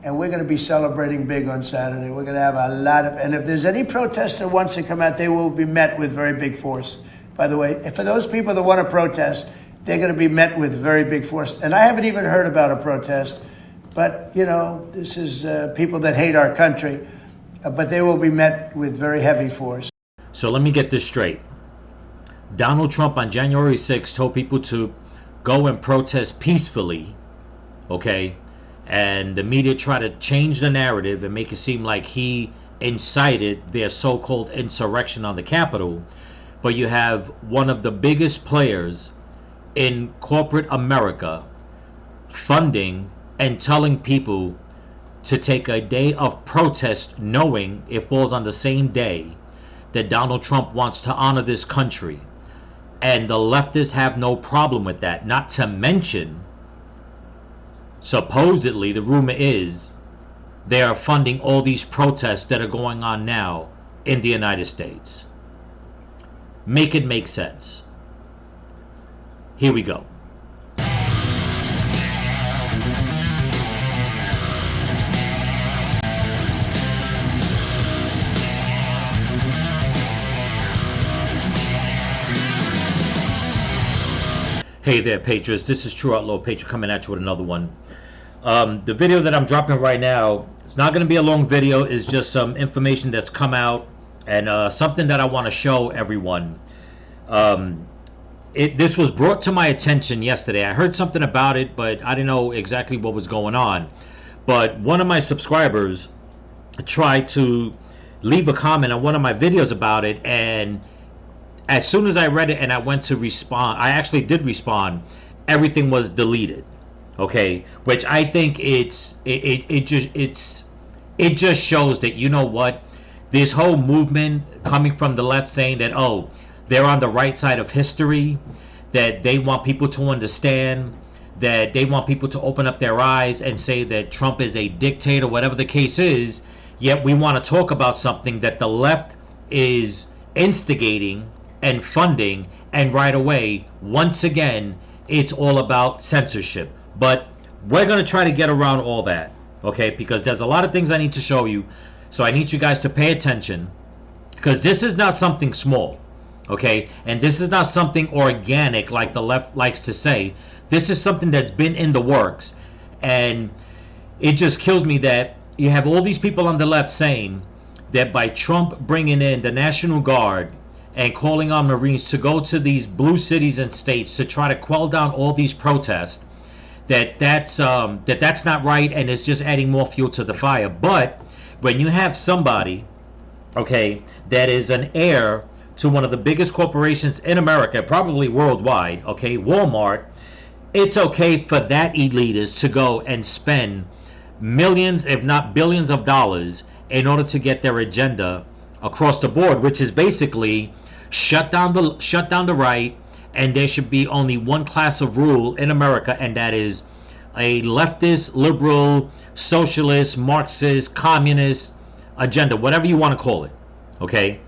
and we're going to be celebrating big on Saturday. We're going to have a lot of, and if there's any protester that wants to come out, they will be met with very big force. By the way, for those people that want to protest, they're going to be met with very big force. And I haven't even heard about a protest, but, you know, this is people that hate our country, but they will be met with very heavy force. So let me get this straight. Donald Trump on January 6th told people to go and protest peacefully, okay? And the media try to change the narrative and make it seem like he incited their so-called insurrection on the Capitol. But you have one of the biggest players in corporate America funding and telling people to take a day of protest, knowing it falls on the same day that Donald Trump wants to honor this country. And the leftists have no problem with that. Not to mention, supposedly, the rumor is they are funding all these protests that are going on now in the United States. Make it make sense. Here we go. Hey there, Patriots. This is True Outlaw Patriot coming at you with another one. The video that I'm dropping right now, it's not going to be a long video. It's just some information that's come out and something that I want to show everyone. This was brought to my attention yesterday. I heard something about it, but I didn't know exactly what was going on. But one of my subscribers tried to leave a comment on one of my videos about it, and as soon as I read it and I went to respond, I actually did respond, everything was deleted. Okay, which I think it just shows that, you know what, this whole movement coming from the left saying that, oh, they're on the right side of history, that they want people to understand, that they want people to open up their eyes and say that Trump is a dictator, whatever the case is, yet we want to talk about something that the left is instigating and funding, and right away, once again, it's all about censorship. But we're going to try to get around all that, okay, because there's a lot of things I need to show you, so I need you guys to pay attention, because this is not something small, okay, and this is not something organic like the left likes to say. This is something that's been in the works, and it just kills me that you have all these people on the left saying that by Trump bringing in the National Guard and calling on Marines to go to these blue cities and states to try to quell down all these protests, that's not right, and it's just adding more fuel to the fire. But when you have somebody, okay, that is an heir to one of the biggest corporations in America, probably worldwide, okay, Walmart, it's okay for that elitist to go and spend millions, if not billions of dollars in order to get their agenda across the board, which is basically shut down the right, and there should be only one class of rule in America, and that is a leftist, liberal, socialist, Marxist, communist agenda, whatever you want to call it. Okay?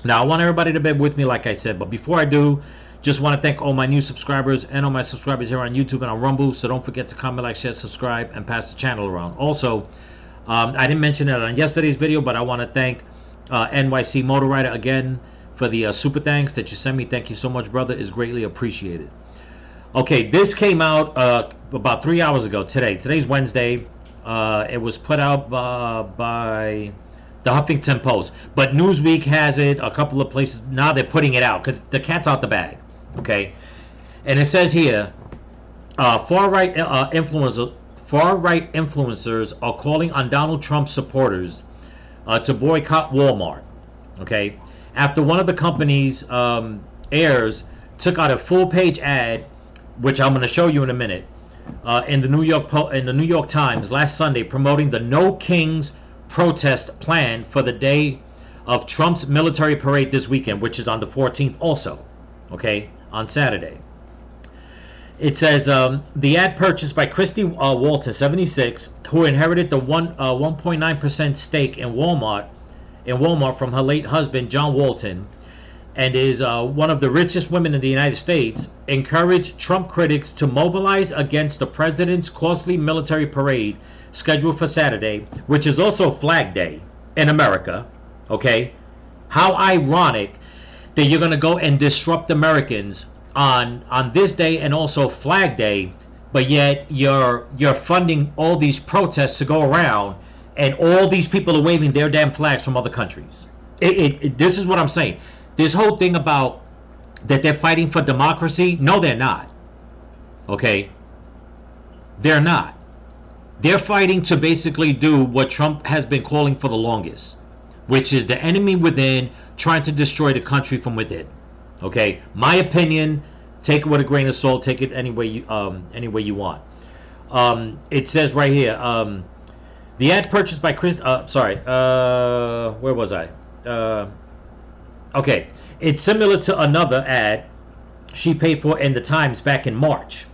Now, I want everybody to bear with me, like I said, but before I do, just want to thank all my new subscribers and all my subscribers here on YouTube and on Rumble. So don't forget to comment, like, share, subscribe, and pass the channel around. Also, I didn't mention it on yesterday's video, but I want to thank NYC Motor Rider again for the super thanks that you sent me. Thank you so much, brother. It's greatly appreciated. Okay, this came out about 3 hours ago today. Today's Wednesday. It was put out by the Huffington Post. But Newsweek has it, a couple of places. Now they're putting it out because the cat's out the bag. Okay? And it says here, far-right influencers are calling on Donald Trump supporters to boycott Walmart. Okay? After one of the company's heirs took out a full-page ad, which I'm going to show you in a minute, in the New York Times last Sunday, promoting the No Kings protest plan for the day of Trump's military parade this weekend, which is on the 14th also, okay, on Saturday. It says the ad purchased by Christy Walton, 76, who inherited the 1.9% stake in Walmart from her late husband John Walton, and is one of the richest women in the United States, encouraged Trump critics to mobilize against the president's costly military parade scheduled for Saturday, which is also Flag Day in America. Okay, how ironic that you're going to go and disrupt Americans on this day and also Flag Day, but yet you're funding all these protests to go around, and all these people are waving their damn flags from other countries. This is what I'm saying. This whole thing about that they're fighting for democracy, no, they're not. Okay? They're not. They're fighting to basically do what Trump has been calling for the longest, which is the enemy within trying to destroy the country from within. Okay? My opinion, take it with a grain of salt, take it any way you want. It says right here, the ad purchased by Chris, where was I? Okay, it's similar to another ad she paid for in the Times back in March.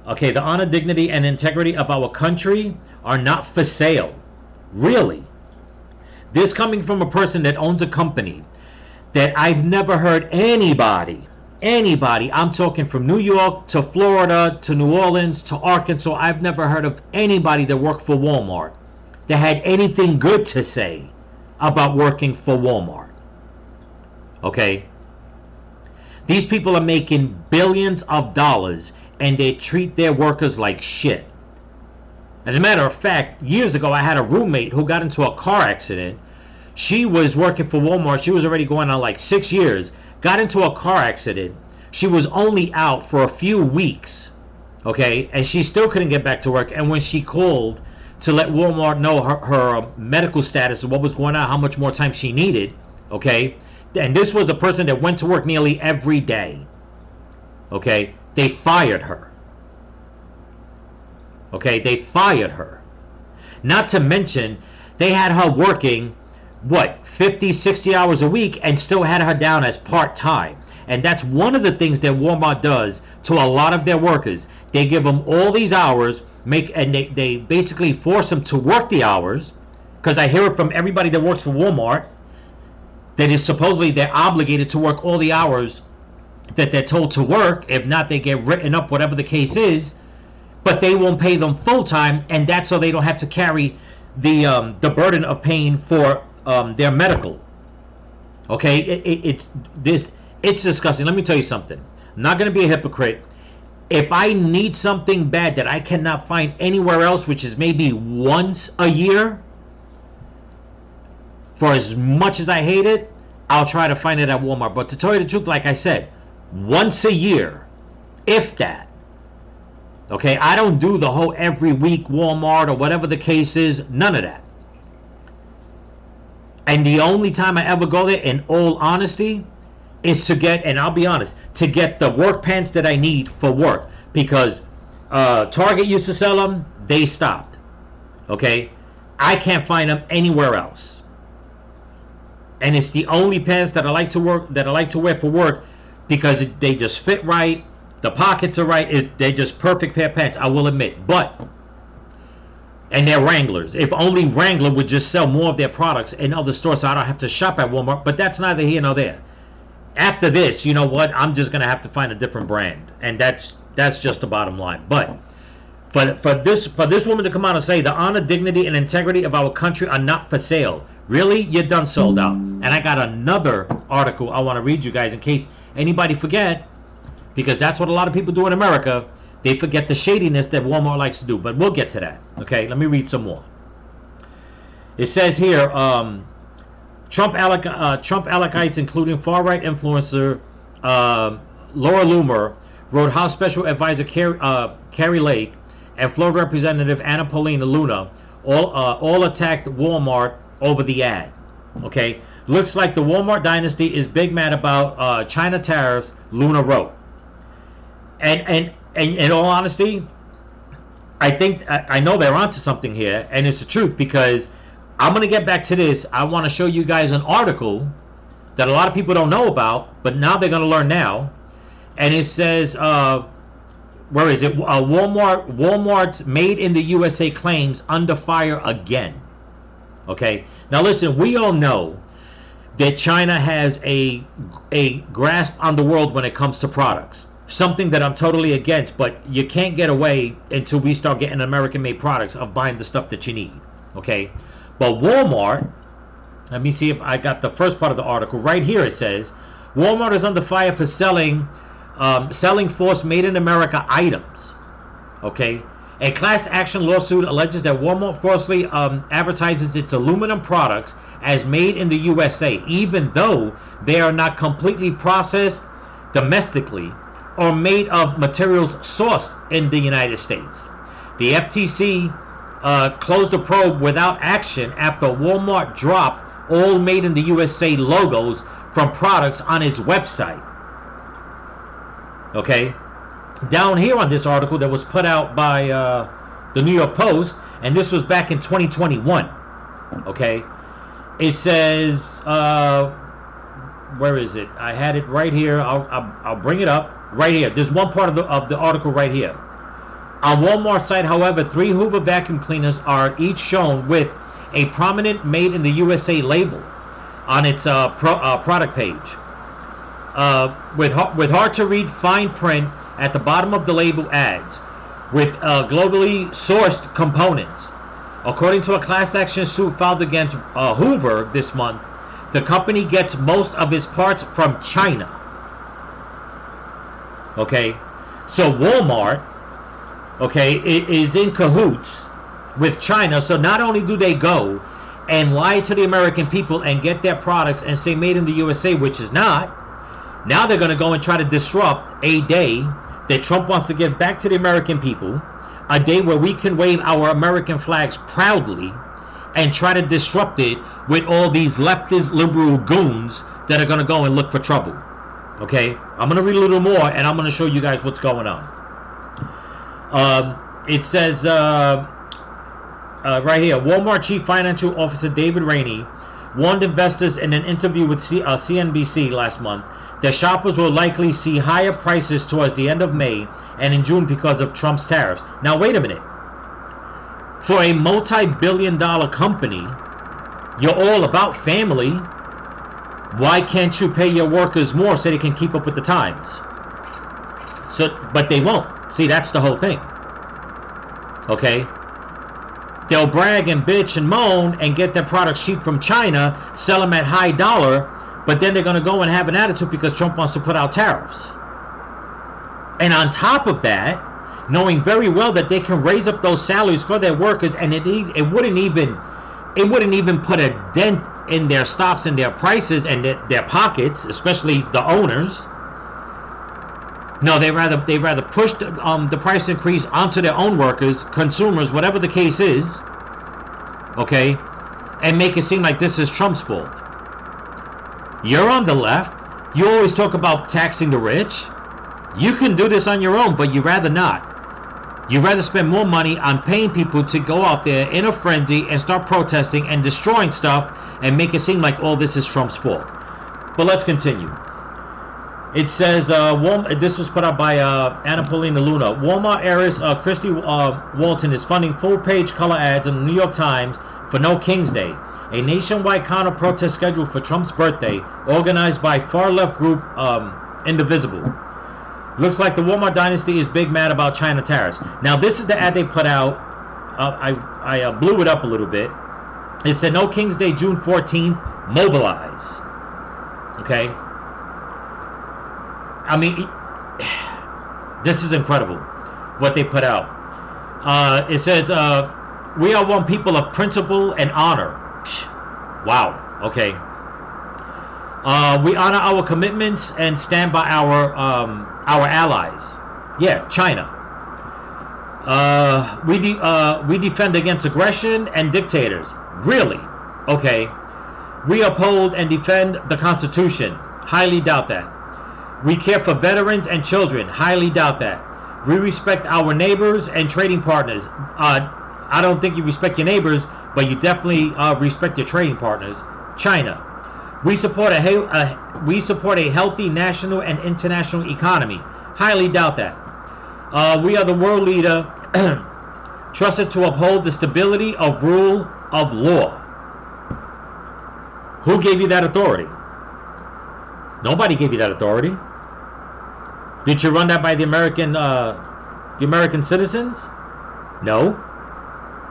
Okay, the honor, dignity, and integrity of our country are not for sale. Really? This coming from a person that owns a company that I've never heard anybody, I'm talking from New York to Florida to New Orleans to Arkansas, I've never heard of anybody that worked for Walmart that had anything good to say about working for Walmart. Okay? These people are making billions of dollars and they treat their workers like shit. As a matter of fact, years ago I had a roommate who got into a car accident. She was working for Walmart. She was already going on like 6 years. Got into a car accident. She was only out for a few weeks. Okay? And she still couldn't get back to work. And when she called to let Walmart know her medical status and what was going on, how much more time she needed, okay? And this was a person that went to work nearly every day. Okay? They fired her. Okay? They fired her. Not to mention, they had her working, 50, 60 hours a week and still had her down as part-time. And that's one of the things that Walmart does to a lot of their workers. They give them all these hours, and they basically force them to work the hours, because I hear it from everybody that works for Walmart that is supposedly they're obligated to work all the hours that they're told to work. If not, they get written up, whatever the case is. But they won't pay them full time, and that's so they don't have to carry the burden of paying for their medical. Okay, it's disgusting. Let me tell you something. I'm not going to be a hypocrite. If I need something bad that I cannot find anywhere else, which is maybe once a year, for as much as I hate it, I'll try to find it at Walmart. But to tell you the truth, like I said, once a year, if that. Okay, I don't do the whole every week Walmart or whatever the case is. None of that. And the only time I ever go there, in all honesty, is to get, and I'll be honest, to get the work pants that I need for work. Because Target used to sell them, they stopped. Okay? I can't find them anywhere else. And it's the only pants that I like to wear for work, because they just fit right, the pockets are right, they're just perfect pair of pants, I will admit. And they're Wranglers. If only Wrangler would just sell more of their products in other stores so I don't have to shop at Walmart, but that's neither here nor there. After this, you know what? I'm just going to have to find a different brand. And that's just the bottom line. But for this woman to come out and say the honor, dignity, and integrity of our country are not for sale. Really? You're done sold out. And I got another article I want to read you guys in case anybody forget, because that's what a lot of people do in America. They forget the shadiness that Walmart likes to do. But we'll get to that. Okay, let me read some more. It says here, Trump allies, including far-right influencer Laura Loomer, wrote House Special Advisor Carrie Lake and Florida Representative Anna Paulina Luna all attacked Walmart over the ad. Okay, looks like the Walmart dynasty is big mad about China tariffs, Luna wrote. And in all honesty, I think I know they're onto something here, and it's the truth, because I'm going to get back to this. I want to show you guys an article that a lot of people don't know about, but now they're going to learn now. And it says, where is it? Walmart's Made in the USA claims under fire again. Okay. Now listen, we all know that China has a grasp on the world when it comes to products. Something that I'm totally against, but you can't get away until we start getting American-made products of buying the stuff that you need. Okay? But Walmart, let me see if I got the first part of the article. Right here it says, Walmart is under fire for selling forced made in America items. Okay? A class action lawsuit alleges that Walmart falsely advertises its aluminum products as made in the USA, even though they are not completely processed domestically or made of materials sourced in the United States. The FTC closed the probe without action after Walmart dropped all made in the USA logos from products on its website. Okay? Down here on this article that was put out by the New York Post, and this was back in 2021. Okay? It says, where is it? I had it right here. I'll bring it up. Right here. There's one part of the article right here. On Walmart's site, however, 3 Hoover vacuum cleaners are each shown with a prominent Made in the USA label on its product page. With hard-to-read fine print at the bottom of the label adds, with globally sourced components. According to a class action suit filed against Hoover this month, the company gets most of its parts from China. Okay, so Walmart, okay, is in cahoots with China. So not only do they go and lie to the American people and get their products and say made in the USA, which is not, now they're going to go and try to disrupt a day that Trump wants to give back to the American people, a day where we can wave our American flags proudly, and try to disrupt it with all these leftist liberal goons that are going to go and look for trouble. Okay, I'm going to read a little more, and I'm going to show you guys what's going on. It says right here, Walmart Chief Financial Officer David Rainey warned investors in an interview with CNBC last month that shoppers will likely see higher prices towards the end of May and in June because of Trump's tariffs. Now, wait a minute. For a multi-billion-dollar company, you're all about family. Why can't you pay your workers more so they can keep up with the times? But they won't. See, that's the whole thing. Okay? They'll brag and bitch and moan and get their products cheap from China, sell them at high dollar, but then they're going to go and have an attitude because Trump wants to put out tariffs. And on top of that, knowing very well that they can raise up those salaries for their workers, and it wouldn't even put a dent in their stocks and their prices and their pockets, especially the owners. No, they rather push the price increase onto their own workers, consumers, whatever the case is, okay, and make it seem like this is Trump's fault. You're on the left. You always talk about taxing the rich. You can do this on your own, but you'd rather not. You'd rather spend more money on paying people to go out there in a frenzy and start protesting and destroying stuff and make it seem like all this is Trump's fault. But let's continue. It says, this was put out by Anna Paulina Luna. Walmart heiress Christy Walton is funding full-page color ads in the New York Times for No King's Day, a nationwide counter-protest scheduled for Trump's birthday, organized by far-left group Indivisible. Looks like the Walmart dynasty is big mad about China tariffs. Now, this is the ad they put out. I blew it up a little bit. It said, No King's Day, June 14th, mobilize. Okay? I mean, this is incredible what they put out. It says, we are one people of principle and honor. Wow. Okay. We honor our commitments and stand by our allies. Yeah, China. We defend against aggression and dictators. Really? Okay. We uphold and defend the Constitution. Highly doubt that. We care for veterans and children. Highly doubt that. We respect our neighbors and trading partners. I don't think you respect your neighbors, but you definitely respect your trading partners. China. We support a healthy national and international economy. Highly doubt that. We are the world leader trusted to uphold the stability of rule of law. Who gave you that authority? Nobody gave you that authority. Did you run that by the American citizens? No.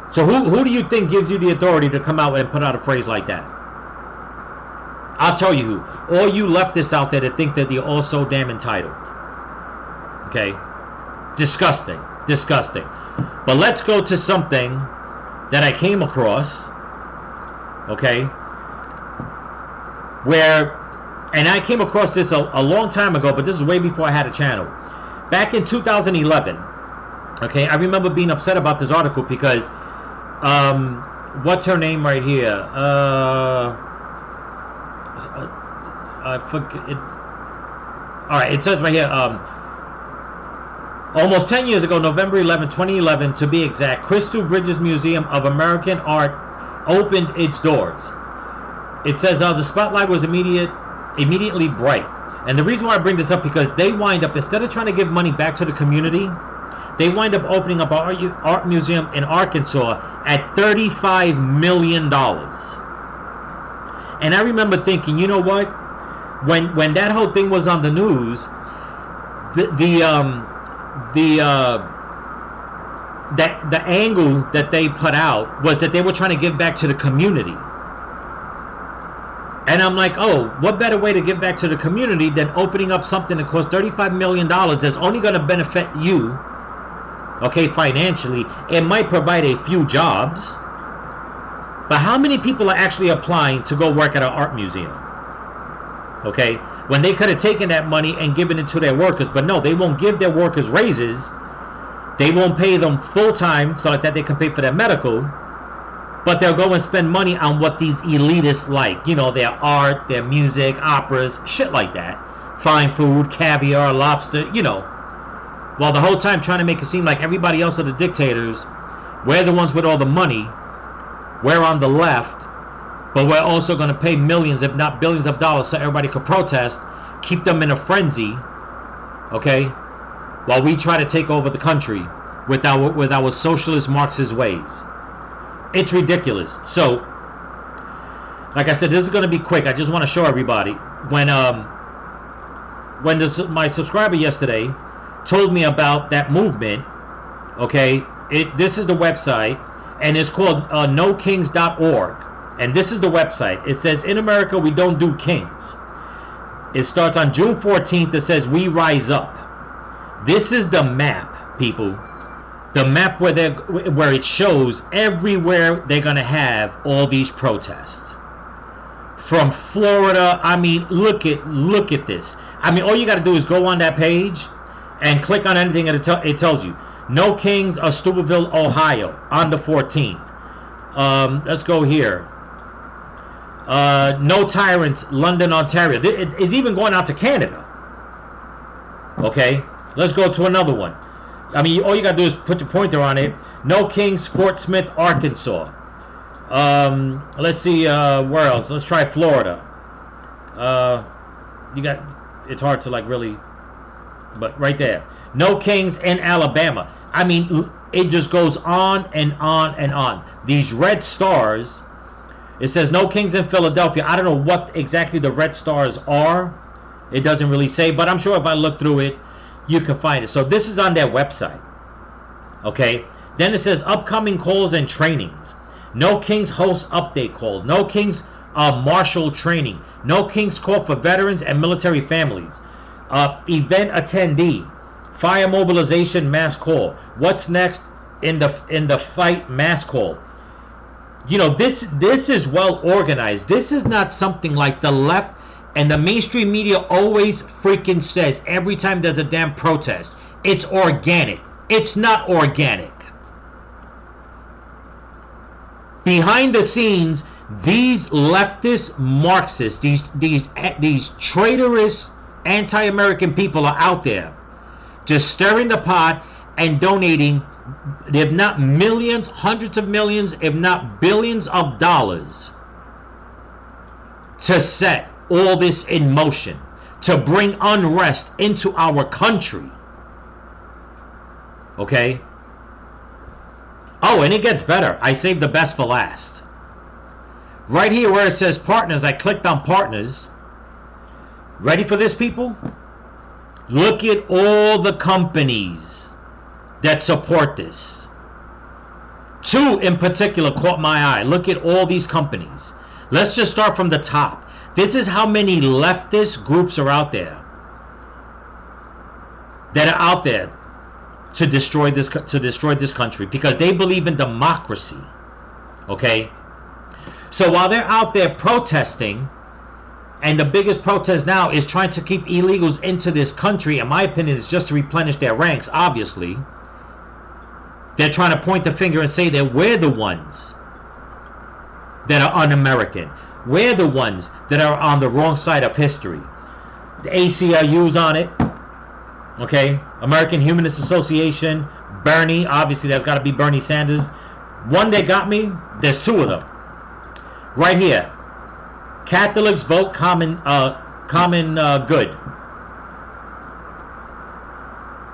So who do you think gives you the authority to come out and put out a phrase like that? I'll tell you who. All you leftists out there that think that you're all so damn entitled. Okay? Disgusting. Disgusting. But let's go to something that I came across. Okay? Where, and I came across this a long time ago, but this is way before I had a channel. Back in 2011, okay, I remember being upset about this article because, what's her name right here? I forget it. All right, it says right here, almost 10 years ago, November 11, 2011, to be exact, Crystal Bridges Museum of American Art opened its doors. It says the spotlight was immediately bright. And the reason why I bring this up, because they wind up, instead of trying to give money back to the community, they wind up opening up an art museum in Arkansas at $35 million. And I remember thinking, you know what? When that whole thing was on the news, the angle that they put out was that they were trying to give back to the community. And I'm like, oh, what better way to give back to the community than opening up something that costs $35 million that's only going to benefit you, okay, financially. It might provide a few jobs, but how many people are actually applying to go work at an art museum? Okay, when they could have taken that money and given it to their workers, but no, they won't give their workers raises. They won't pay them full time so that they can pay for their medical, but they'll go and spend money on what these elitists like. You know, their art, their music, operas, shit like that. Fine food, caviar, lobster, you know. While the whole time trying to make it seem like everybody else are the dictators, we're the ones with all the money, we're on the left, but we're also going to pay millions, if not billions of dollars so everybody could protest, keep them in a frenzy, okay, while we try to take over the country with our socialist Marxist ways. It's ridiculous. So, like I said, this is going to be quick. I just want to show everybody. When my subscriber yesterday told me about that movement, okay, this is the website, and it's called nokings.org. And this is the website. It says, in America, we don't do kings. It starts on June 14th. It says, we rise up. This is the map, people. The map where it shows everywhere they're going to have all these protests. From Florida, I mean, look at this. I mean, all you got to do is go on that page and click on anything and it tells you. No Kings of Steubenville, Ohio, on the 14th. Let's go here. No Tyrants, London, Ontario. It's even going out to Canada. Okay, let's go to another one. I mean, all you gotta do is put your pointer on it. No Kings, Fort Smith, Arkansas. Let's see, where else? Let's try Florida. It's hard to like really, but right there. No Kings in Alabama. I mean, it just goes on and on and on. These red stars, it says no Kings in Philadelphia. I don't know what exactly the red stars are. It doesn't really say, but I'm sure if I look through it, you can find it. So this is on their website. Okay. Then it says upcoming calls and trainings. No Kings host update call. No Kings martial training. No Kings call for veterans and military families. Event attendee. Fire mobilization mass call. What's next in the fight mass call? You know, this is well organized. This is not something like the left and the mainstream media always freaking says every time there's a damn protest. It's organic. It's not organic. Behind the scenes, these leftist Marxists, these traitorous anti-American people are out there just stirring the pot and donating, if not millions, hundreds of millions, if not billions of dollars to set all this in motion, to bring unrest into our country. Okay? Oh, and it gets better. I saved the best for last. Right here where it says partners, I clicked on partners. Ready for this, people? Look at all the companies that support this. Two in particular caught my eye. Look at all these companies. Let's just start from the top. This is how many leftist groups are out there that are out there to destroy this country because they believe in democracy. Okay? So while they're out there protesting, and the biggest protest now is trying to keep illegals into this country, in my opinion, is just to replenish their ranks, obviously. They're trying to point the finger and say that we're the ones that are un-American. We're the ones that are on the wrong side of history. The ACLU's on it. Okay? American Humanist Association. Bernie. Obviously, that's got to be Bernie Sanders. One that got me, there's two of them. Right here. Catholics vote common good.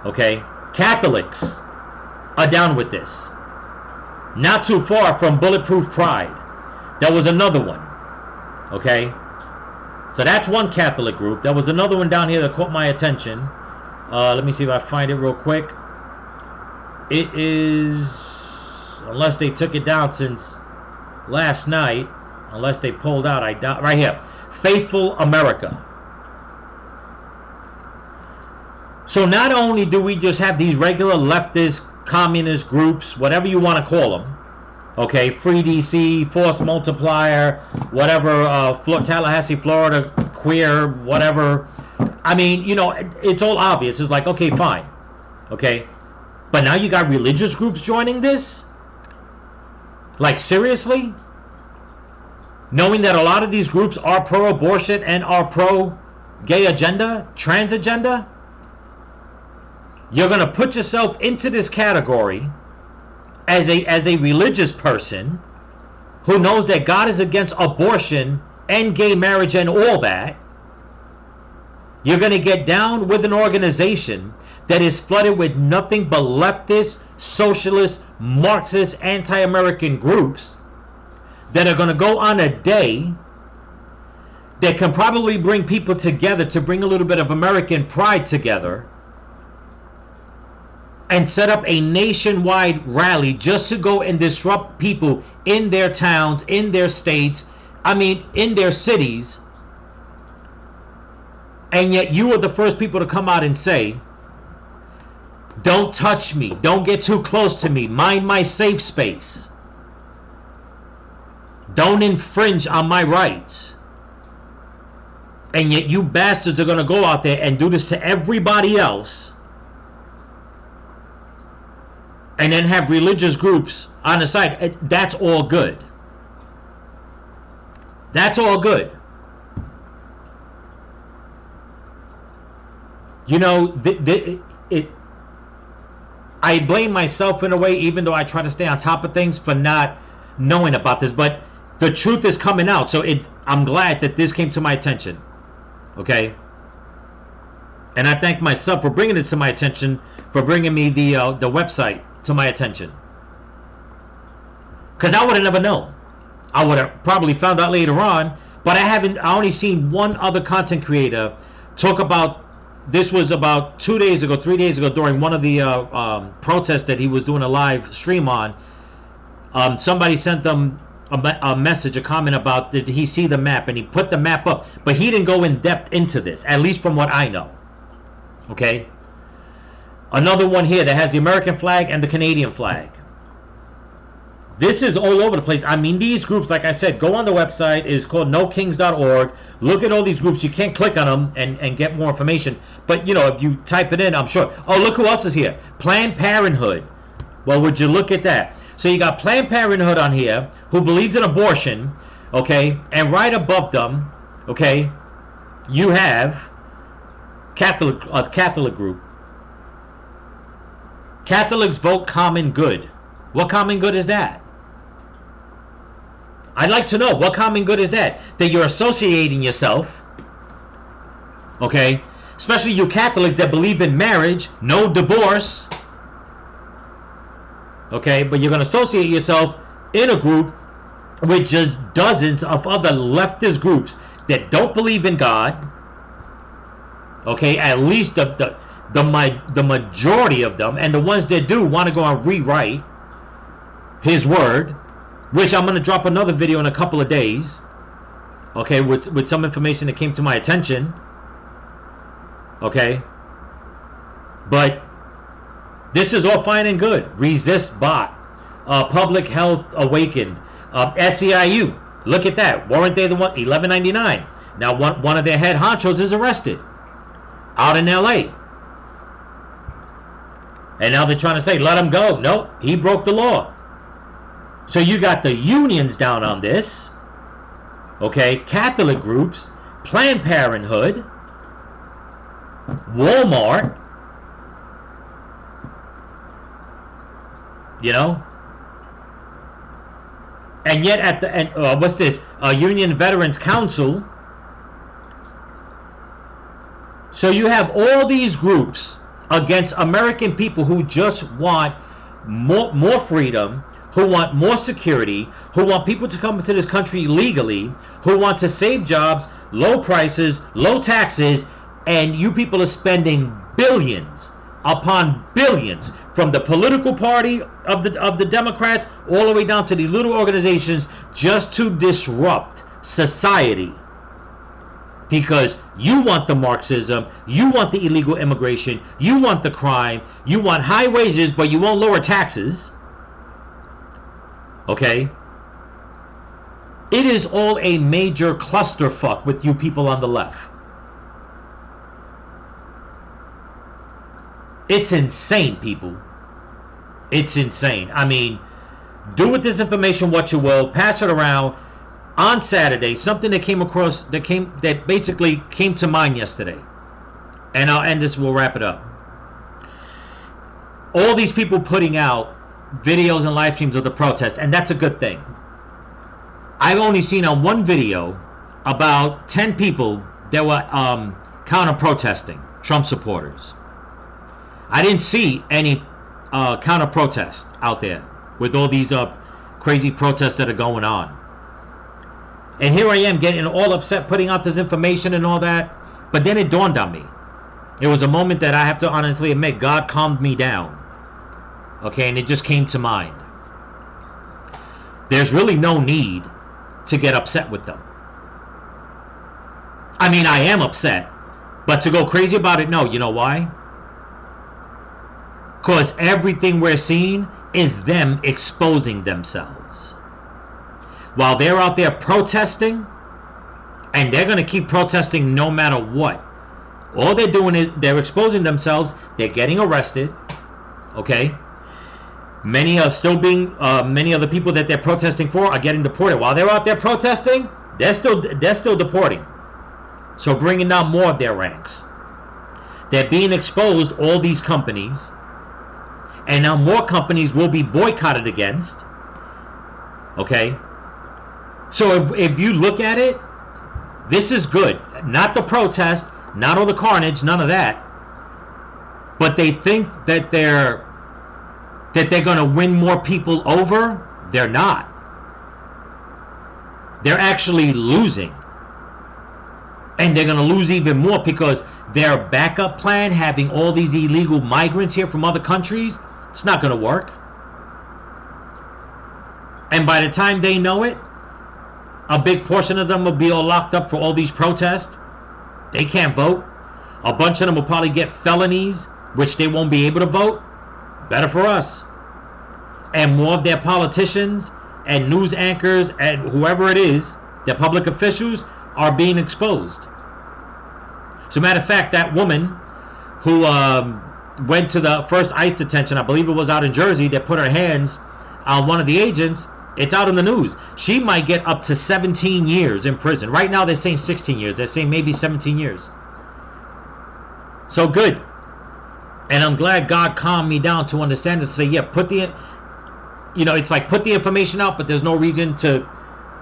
Okay? Catholics are down with this. Not too far from Bulletproof Pride. That was another one. Okay? So that's one Catholic group. There was another one down here that caught my attention. Let me see if I find it real quick. It is, unless they took it down since last night, unless they pulled out, I doubt. Right here. Faithful America. So not only do we just have these regular leftist, communist groups, whatever you want to call them, okay, Free DC, Force Multiplier, whatever, Tallahassee, Florida, queer, whatever. I mean, you know, it's all obvious. It's like, okay, fine. Okay. But now you got religious groups joining this? Like, seriously? Knowing that a lot of these groups are pro-abortion and are pro-gay agenda, trans agenda? You're going to put yourself into this category as a religious person who knows that God is against abortion and gay marriage and all that. You're going to get down with an organization that is flooded with nothing but leftist, socialist, Marxist, anti-American groups that are going to go on a day that can probably bring people together to bring a little bit of American pride together and set up a nationwide rally just to go and disrupt people in their towns, in their states, I mean, in their cities. And yet you are the first people to come out and say, don't touch me, don't get too close to me, mind my safe space. Don't infringe on my rights. And yet you bastards are going to go out there and do this to everybody else. And then have religious groups on the side. That's all good. That's all good. You know, I blame myself in a way, even though I try to stay on top of things, for not knowing about this. But the truth is coming out. So I'm glad that this came to my attention. Okay? And I thank myself for bringing it to my attention, for bringing me the website to my attention. Because I would have never known. I would have probably found out later on. But I only seen one other content creator talk about, this was about 3 days ago, during one of the protests that he was doing a live stream on. Somebody sent them a message, a comment about, did he see the map? And he put the map up. But he didn't go in depth into this, at least from what I know. Okay? Another one here that has the American flag and the Canadian flag. This is all over the place. I mean, these groups, like I said, go on the website. It's called nokings.org. Look at all these groups. You can't click on them and get more information. But, you know, if you type it in, I'm sure. Oh, look who else is here. Planned Parenthood. Well, would you look at that? So you got Planned Parenthood on here, who believes in abortion, okay? And right above them, okay, you have Catholic group. Catholics vote common good. What common good is that? I'd like to know, what common good is that? That you're associating yourself, okay? Especially you Catholics that believe in marriage, no divorce, okay? But you're going to associate yourself in a group with just dozens of other leftist groups that don't believe in God. Okay, at least the majority of them, and the ones that do want to go and rewrite His word, which I'm going to drop another video in a couple of days. Okay, with some information that came to my attention. Okay, but this is all fine and good. Resist bot, Public Health Awakened, SEIU. Look at that. Weren't they the one? $11.99. Now one of their head honchos is arrested out in LA. And now they're trying to say, let him go. Nope, he broke the law. So you got the unions down on this. Okay, Catholic groups, Planned Parenthood, Walmart. You know? And yet at the end, what's this? Union Veterans Council. So you have all these groups against American people who just want more freedom, who want more security, who want people to come into this country legally, who want to save jobs, low prices, low taxes, and you people are spending billions upon billions from the political party of the Democrats all the way down to these little organizations just to disrupt society. Because you want the Marxism, you want the illegal immigration, you want the crime, you want high wages, but you won't lower taxes. Okay? It is all a major clusterfuck with you people on the left. It's insane, people. It's insane. I mean, do with this information what you will, pass it around. On Saturday, something that came across, that basically came to mind yesterday, and I'll end this, we'll wrap it up. All these people putting out videos and live streams of the protest, and that's a good thing. I've only seen on one video about 10 people that were counter-protesting, Trump supporters. I didn't see any counter-protest out there with all these crazy protests that are going on. And here I am getting all upset putting out this information and all that. But then it dawned on me. It was a moment that I have to honestly admit, God calmed me down. Okay, and it just came to mind. There's really no need to get upset with them. I mean, I am upset. But to go crazy about it, no. You know why? Because everything we're seeing is them exposing themselves. While they're out there protesting, and they're going to keep protesting no matter what. All they're doing is they're exposing themselves. They're getting arrested. Okay? Many are still being, many of the people that they're protesting for are getting deported. While they're out there protesting, they're still deporting. So bringing down more of their ranks. They're being exposed, all these companies. And now more companies will be boycotted against. Okay? So if you look at it, this is good. Not the protest, not all the carnage, none of that. But they think that they're going to win more people over. They're not. They're actually losing. And they're going to lose even more because their backup plan, having all these illegal migrants here from other countries, it's not going to work. And by the time they know it, a big portion of them will be all locked up for all these protests. They can't vote. A bunch of them will probably get felonies, which they won't be able to vote. Better for us. And more of their politicians and news anchors and whoever it is, their public officials, are being exposed. As a matter of fact, that woman who went to the first ICE detention, I believe it was out in Jersey, that put her hands on one of the agents, it's out in the news. She might get up to 17 years in prison. Right now they're saying 16 years. They're saying maybe 17 years. So good. And I'm glad God calmed me down to understand this. To say, yeah, it's like put the information out, but there's no reason to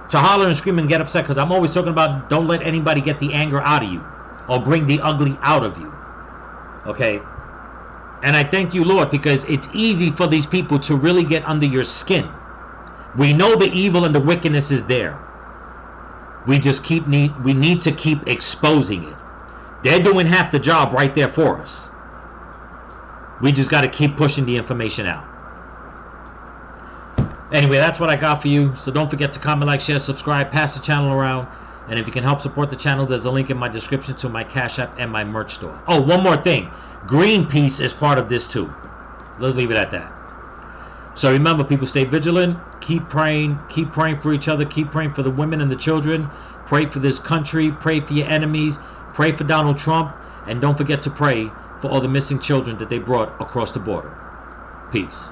holler and scream and get upset, because I'm always talking about don't let anybody get the anger out of you or bring the ugly out of you. Okay? And I thank you, Lord, because it's easy for these people to really get under your skin. We know the evil and the wickedness is there. We just need to keep exposing it. They're doing half the job right there for us. We just got to keep pushing the information out. Anyway, that's what I got for you. So don't forget to comment, like, share, subscribe, pass the channel around. And if you can help support the channel, there's a link in my description to my Cash App and my merch store. Oh, one more thing. Greenpeace is part of this too. Let's leave it at that. So remember, people, stay vigilant. Keep praying for each other. Keep praying for the women and the children. Pray for this country. Pray for your enemies. Pray for Donald Trump. And don't forget to pray for all the missing children that they brought across the border. Peace.